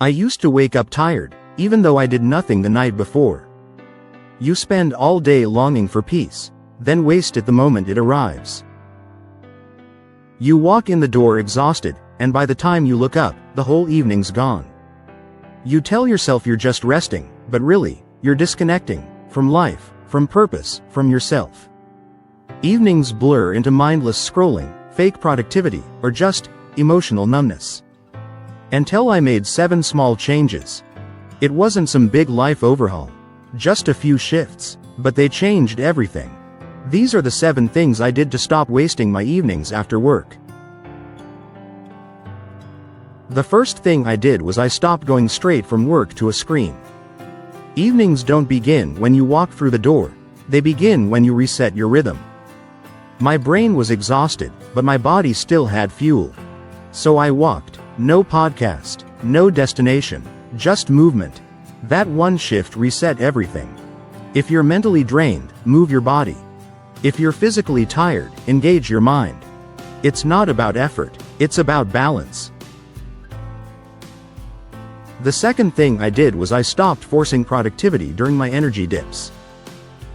I used to wake up tired, even though I did nothing the night before. You spend all day longing for peace, then waste it the moment it arrives. You walk in the door exhausted, and by the time you look up, the whole evening's gone. You tell yourself you're just resting, but really, you're disconnecting from life, from purpose, from yourself. Evenings blur into mindless scrolling, fake productivity, or just emotional numbness. Until I made 7 small changes. It wasn't some big life overhaul, just a few shifts, but they changed everything. These are the 7 things I did to stop wasting my evenings after work. The first thing I did was I stopped going straight from work to a screen. Evenings don't begin when you walk through the door, they begin when you reset your rhythm. My brain was exhausted, but my body still had fuel. So I walked. No podcast, no destination, just movement. That one shift reset everything. If you're mentally drained, move your body. If you're physically tired, engage your mind. It's not about effort, it's about balance. The second thing I did was I stopped forcing productivity during my energy dips.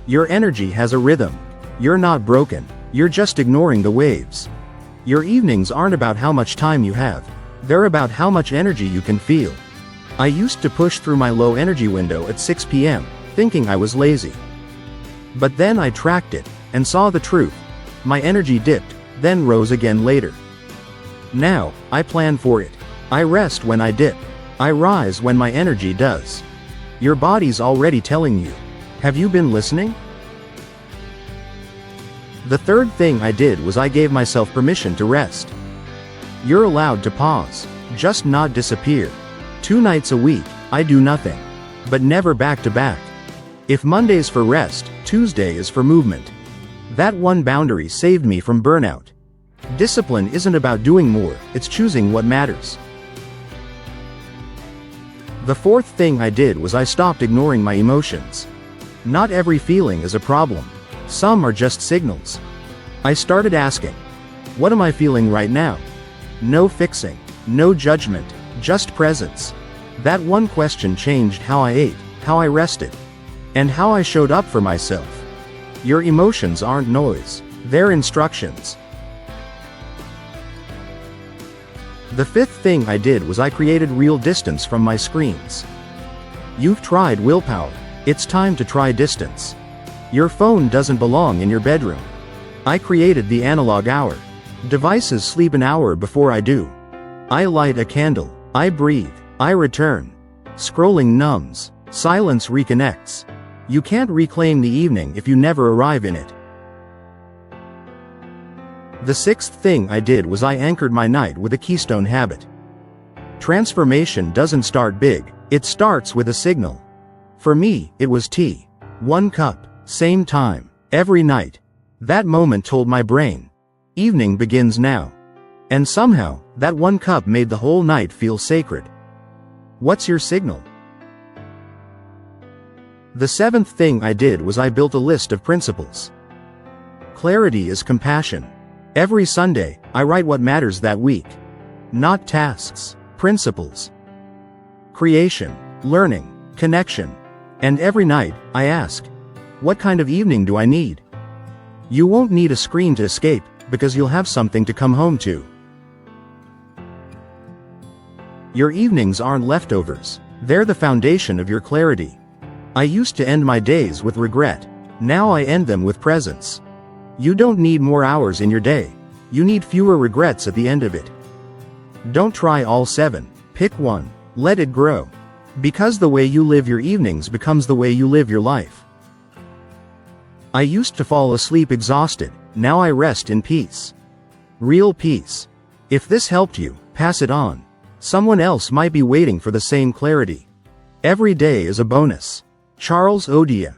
Your energy has a rhythm. You're not broken, you're just ignoring the waves. Your evenings aren't about how much time you have. They're about how much energy you can feel. I used to push through my low energy window at 6 p.m., thinking I was lazy. But then I tracked it, and saw the truth. My energy dipped, then rose again later. Now, I plan for it. I rest when I dip. I rise when my energy does. Your body's already telling you. Have you been listening? The third thing I did was I gave myself permission to rest. You're allowed to pause, just not disappear. 2 nights a week, I do nothing. But never back to back. If Monday's for rest, Tuesday is for movement. That one boundary saved me from burnout. Discipline isn't about doing more, it's choosing what matters. The fourth thing I did was I stopped ignoring my emotions. Not every feeling is a problem. Some are just signals. I started asking, what am I feeling right now? No fixing, no judgment, just presence. That one question changed how I ate, how I rested, and how I showed up for myself. Your emotions aren't noise, they're instructions. The fifth thing I did was I created real distance from my screens. You've tried willpower, it's time to try distance. Your phone doesn't belong in your bedroom. I created the analog hour. Devices sleep an hour before I do. I light a candle, I breathe, I return. Scrolling numbs, silence reconnects. You can't reclaim the evening if you never arrive in it. The sixth thing I did was I anchored my night with a Keystone habit. Transformation doesn't start big, it starts with a signal. For me, it was tea. 1 cup, same time, every night. That moment told my brain, evening begins now. And somehow, that 1 cup made the whole night feel sacred. What's your signal? The seventh thing I did was I built a list of principles. Clarity is compassion. Every Sunday, I write what matters that week. Not tasks, principles. Creation, learning, connection. And every night, I ask, what kind of evening do I need? You won't need a screen to escape, because you'll have something to come home to. Your evenings aren't leftovers, they're the foundation of your clarity. I used to end my days with regret, now I end them with presence. You don't need more hours in your day, you need fewer regrets at the end of it. Don't try all 7, pick one, let it grow. Because the way you live your evenings becomes the way you live your life. I used to fall asleep exhausted, now I rest in peace. Real peace. If this helped you, pass it on. Someone else might be waiting for the same clarity. Every day is a bonus. Odia.